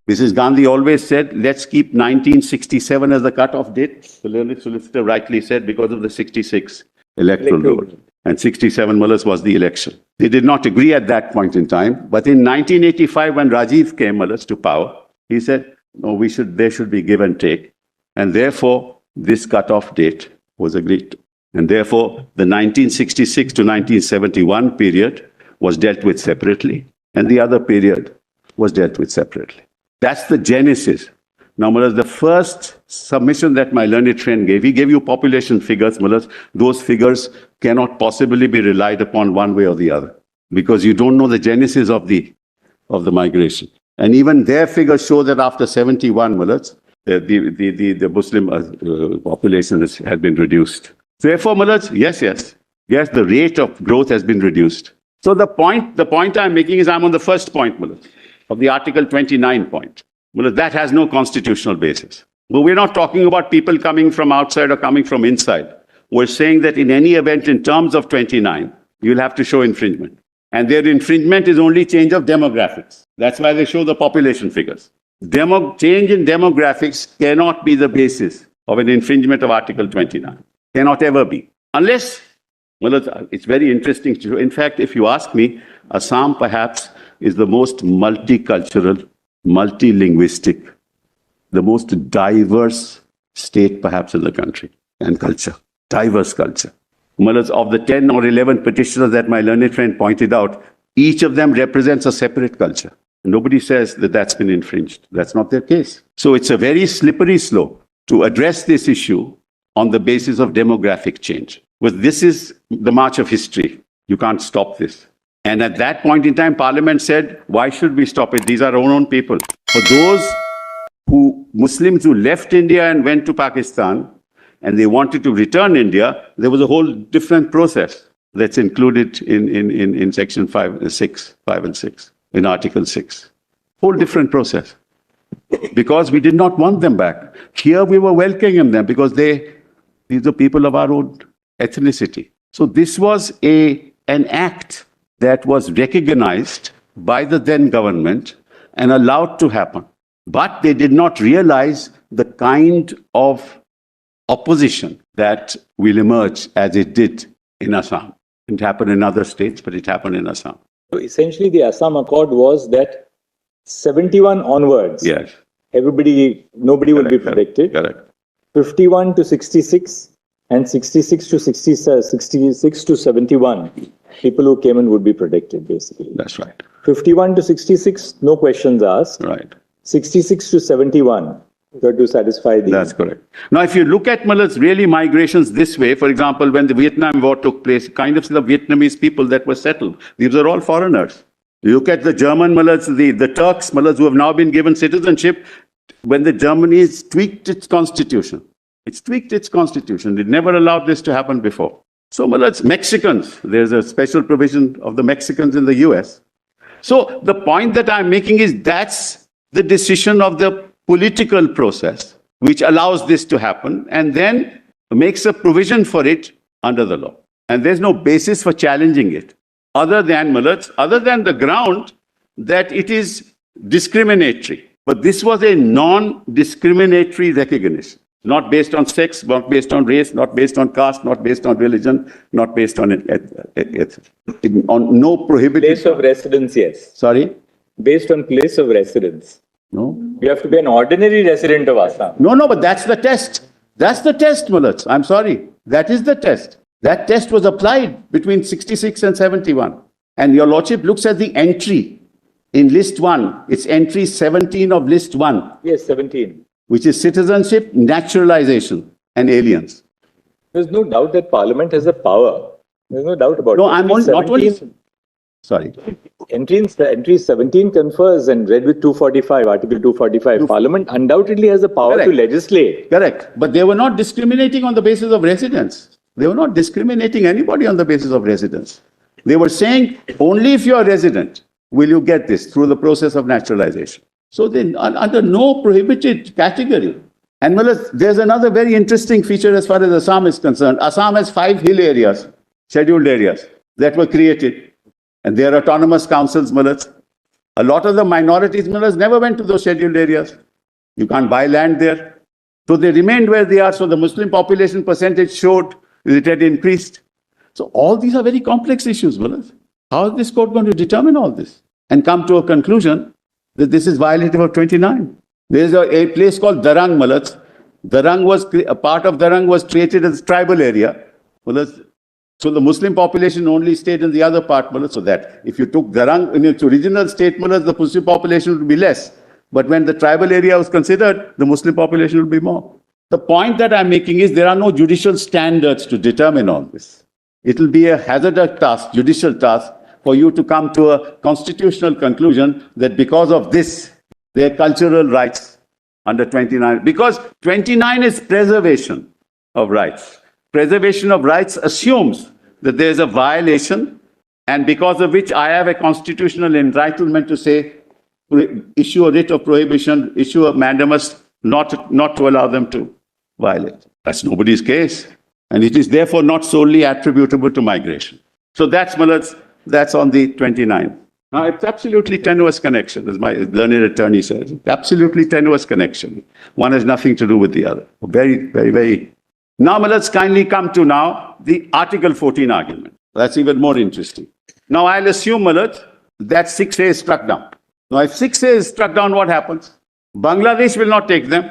Mrs. Gandhi always said, let's keep 1967 as the cutoff date. The learned solicitor rightly said, because of the 66 electoral roll. And 67 mullahs was the election. They did not agree at that point in time. But in 1985, when Rajiv came mullahs to power, he said, no, there should be give and take. And therefore, this cutoff date was agreed to. And therefore, the 1966 to 1971 period was dealt with separately. And the other period was dealt with separately. That's the genesis. Now, mullahs, the first submission that my learned friend gave, he gave you population figures, mullahs. Those figures cannot possibly be relied upon one way or the other, because you don't know the genesis of the migration. And even their figures show that after 71, mullahs, the Muslim population has been reduced. Therefore, mullahs, yes, the rate of growth has been reduced. So the point I'm making is I'm on the first point, mullahs, of the Article 29 point. Well, that has no constitutional basis. But we're not talking about people coming from outside or coming from inside. We're saying that in any event, in terms of 29, you'll have to show infringement. And their infringement is only change of demographics. That's why they show the population figures. Change in demographics cannot be the basis of an infringement of Article 29. Cannot ever be. Unless, well, it's very interesting. In fact, if you ask me, Assam perhaps is the most multicultural, multilinguistic, the most diverse state perhaps in the country, and culture, diverse culture. Mullahs, of the 10 or 11 petitioners that my learned friend pointed out, each of them represents a separate culture. Nobody says that that's been infringed. That's not their case. So it's a very slippery slope to address this issue on the basis of demographic change. But this is the march of history. You can't stop this. And at that point in time, Parliament said, why should we stop it? These are our own people. For those Muslims who left India and went to Pakistan, and they wanted to return India, there was a whole different process that's included in Section 5 and 6, in Article 6. Whole different process. Because we did not want them back. Here we were welcoming them because these are people of our own ethnicity. So this was an act that was recognized by the then government and allowed to happen. But they did not realize the kind of opposition that will emerge as it did in Assam. It happened in other states, but it happened in Assam. So essentially the Assam Accord was that 71 onwards, yes, nobody would be protected. Correct. 51 to 66 and 66 to 71, people who came in would be protected, basically. That's right. 51 to 66, no questions asked. Right. 66 to 71, you got to satisfy the... That's correct. Now, if you look at mullahs, really migrations this way, for example, when the Vietnam War took place, kind of the Vietnamese people that were settled, these are all foreigners. You look at the German mullahs, the Turks mullahs who have now been given citizenship, when the Germany tweaked its constitution. It's tweaked its constitution. It never allowed this to happen before. So mullahs, Mexicans, there's a special provision of the Mexicans in the US. So the point that I'm making is that's the decision of the political process which allows this to happen and then makes a provision for it under the law. And there's no basis for challenging it other than mullahs, other than the ground that it is discriminatory. But this was a non-discriminatory recognition. Not based on sex, not based on race, not based on caste, not based on religion, not based on on no prohibited... Place of residence, yes. Sorry? Based on place of residence. No. You have to be an ordinary resident of Assam. No, but that's the test. That's the test, mullahs. I'm sorry. That is the test. That test was applied between 66 and 71. And your lordship looks at the entry in list 1. It's entry 17 of list 1. Yes, 17. Which is citizenship, naturalization, and aliens. There's no doubt that Parliament has the power. There's no doubt about it. No, I'm not only... Sorry. Entry 17 confers and read with 245, Article 245. Parliament undoubtedly has the power Correct. to legislate. Correct. But they were not discriminating on the basis of residence. They were not discriminating anybody on the basis of residence. They were saying only if you are resident will you get this through the process of naturalization. So then, under no prohibited category. And mullahs, there's another very interesting feature as far as Assam is concerned. Assam has 5 hill areas, scheduled areas, that were created. And they are autonomous councils, mullahs. A lot of the minorities never went to those scheduled areas. You can't buy land there. So they remained where they are. So the Muslim population percentage showed it had increased. So all these are very complex issues, brothers. How is this court going to determine all this and come to a conclusion that this is violative of 29? There is a place called Darang, Malats. A part of Darang was created as a tribal area. So the Muslim population only stayed in the other part, so that if you took Darang in its original state, the Muslim population would be less. But when the tribal area was considered, the Muslim population would be more. The point that I'm making is there are no judicial standards to determine all this. It will be a hazardous task, judicial task, for you to come to a constitutional conclusion that because of this, their cultural rights under 29, because 29 is preservation of rights. Preservation of rights assumes that there is a violation, and because of which I have a constitutional entitlement to say, issue a writ of prohibition, issue a mandamus not to allow them to violate. That's nobody's case. And it is therefore not solely attributable to migration. So that's on the 29th. Now, it's absolutely tenuous connection, as my learned attorney says. Absolutely tenuous connection. One has nothing to do with the other. Very, very, very. Now, let's kindly come to now the Article 14 argument. That's even more interesting. Now, I'll assume, that 6A is struck down. Now, if 6A is struck down, what happens? Bangladesh will not take them.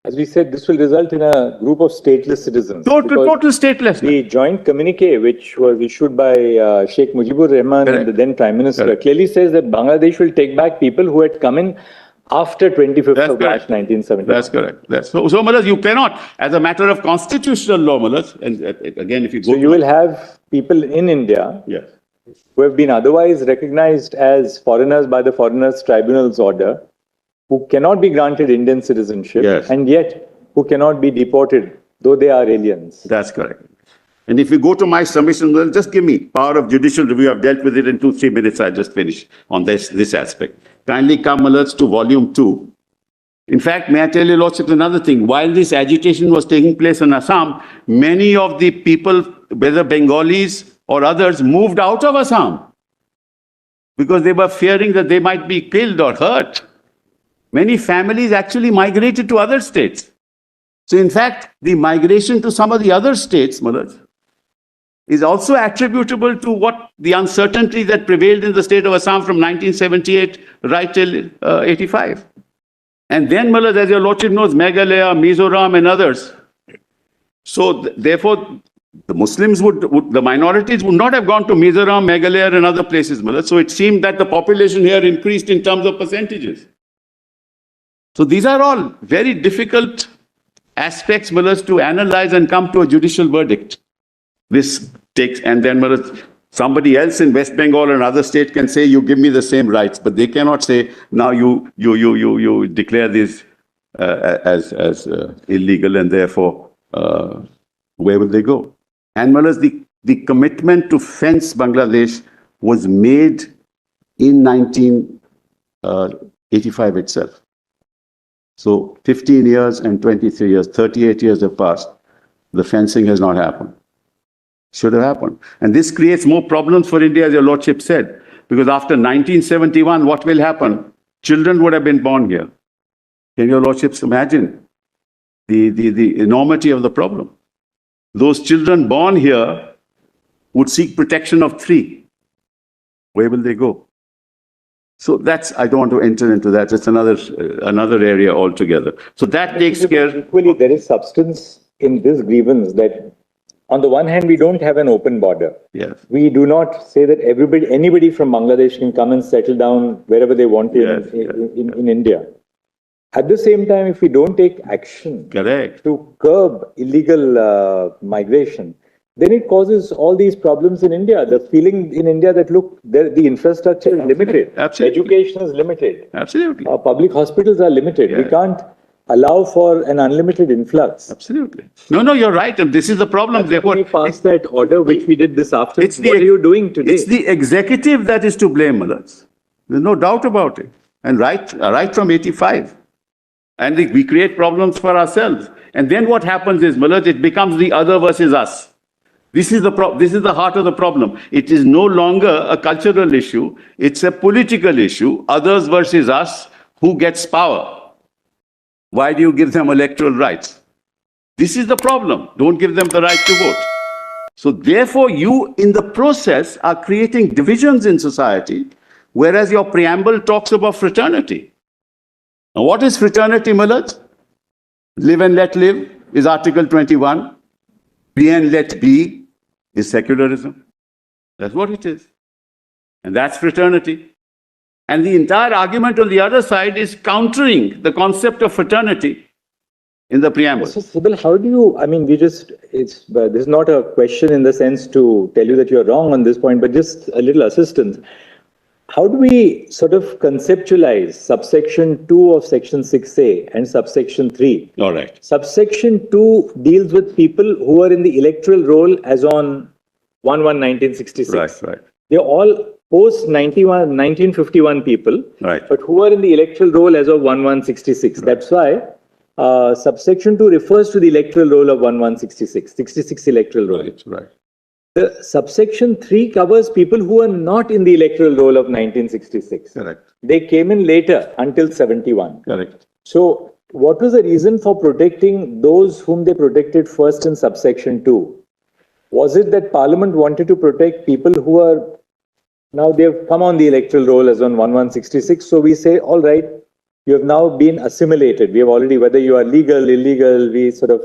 As we said, this will result in a group of stateless citizens. Total stateless. The joint communique, which was issued by Sheikh Mujibur Rahman, and the then Prime Minister, clearly says that Bangladesh will take back people who had come in after 25th of March 1970. That's correct. So, you cannot, as a matter of constitutional law, and again, if you go... So you will have people in India who have been otherwise recognized as foreigners by the Foreigners Tribunal's order, who cannot be granted Indian citizenship, and yet who cannot be deported, though they are aliens. That's correct. And if you go to my submission, well, just give me power of judicial review. I've dealt with it in 2-3 minutes. I just finished on this aspect. Kindly come, alerts, to volume 2. In fact, may I tell you, Lordship, another thing. While this agitation was taking place in Assam, many of the people, whether Bengalis or others, moved out of Assam because they were fearing that they might be killed or hurt. Many families actually migrated to other states. So in fact, the migration to some of the other states, is also attributable to what the uncertainty that prevailed in the state of Assam from 1978 right till 85. And then, as your Lordship knows, Meghalaya, Mizoram and others. So therefore, the Muslims the minorities would not have gone to Mizoram, Meghalaya and other places. So it seemed that the population here increased in terms of percentages. So these are all very difficult aspects, to analyze and come to a judicial verdict. This takes, and then somebody else in West Bengal or another state can say, you give me the same rights, but they cannot say, now you declare this as illegal, and therefore, where will they go? And the commitment to fence Bangladesh was made in 1985 itself. So 15 years and 23 years, 38 years have passed. The fencing has not happened. Should have happened. And this creates more problems for India, as your Lordship said, because after 1971, what will happen? Children would have been born here. Can your Lordships imagine the enormity of the problem? Those children born here would seek protection of 3. Where will they go? So I don't want to enter into that. It's another area altogether. So that takes care. Equally, there is substance in this grievance that, on the one hand, we don't have an open border. Yes. We do not say that anybody from Bangladesh can come and settle down wherever they want in India. At the same time, if we don't take action to curb illegal migration, then it causes all these problems in India. The feeling in India that, look, the infrastructure is limited. Absolutely. Education is limited. Absolutely. Our public hospitals are limited. We can't allow for an unlimited influx. Absolutely. No, you're right. And this is the problem. Therefore, we passed that order, which we did this afternoon. What are you doing today? It's the executive that is to blame, There's no doubt about it. And right from 85. And we create problems for ourselves. And then what happens is, it becomes the other versus us. This is the heart of the problem. It is no longer a cultural issue. It's a political issue. Others versus us. Who gets power? Why do you give them electoral rights? This is the problem. Don't give them the right to vote. So therefore, you in the process are creating divisions in society, whereas your preamble talks about fraternity. Now, what is fraternity, Millard? Live and let live is Article 21. Be and let be is secularism. That's what it is. And that's fraternity. And the entire argument on the other side is countering the concept of fraternity in the preamble. So, Sibal, how do you, I mean, this is not a question in the sense to tell you that you're wrong on this point, but just a little assistance. How do we sort of conceptualize subsection 2 of section 6A and subsection 3? All right. Subsection 2 deals with people who are in the electoral roll as on 1/1/1966. Right. They're all post-1951 people, right, but who are in the electoral roll as of 1/1/66. Right. That's why subsection 2 refers to the electoral roll of 1/1/66, 66 electoral roll. Right. The subsection 3 covers people who are not in the electoral roll of 1966. Correct. They came in later until 71. Correct. So what was the reason for protecting those whom they protected first in subsection 2? Was it that Parliament wanted to protect people who are now they've come on the electoral roll as on 1/1/66? So we say, all right, you have now been assimilated. We have already, whether you are legal, illegal, we sort of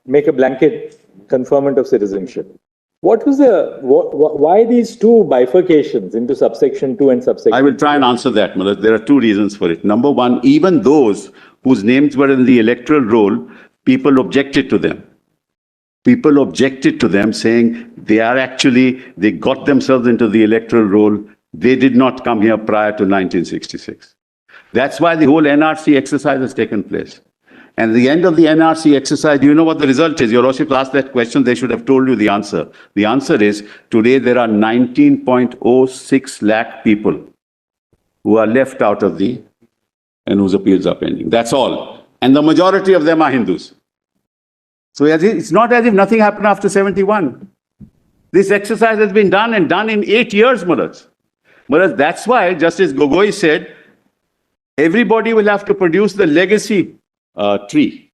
make a blanket conferment of citizenship. What was why these two bifurcations into subsection 2 and subsection 3? I will try and answer that, Malad. There are two reasons for it. Number one, even those whose names were in the electoral roll, people objected to them. People objected to them, saying they got themselves into the electoral roll. They did not come here prior to 1966. That's why the whole NRC exercise has taken place. And at the end of the NRC exercise, do you know what the result is? Your Lordship asked that question, they should have told you the answer. The answer is, today there are 19.06 lakh people who are left out of and whose appeals are pending. That's all. And the majority of them are Hindus. So it's not as if nothing happened after 71. This exercise has been done and done in 8 years, Mullah. Mullah, that's why Justice Gogoi said, everybody will have to produce the legacy tree.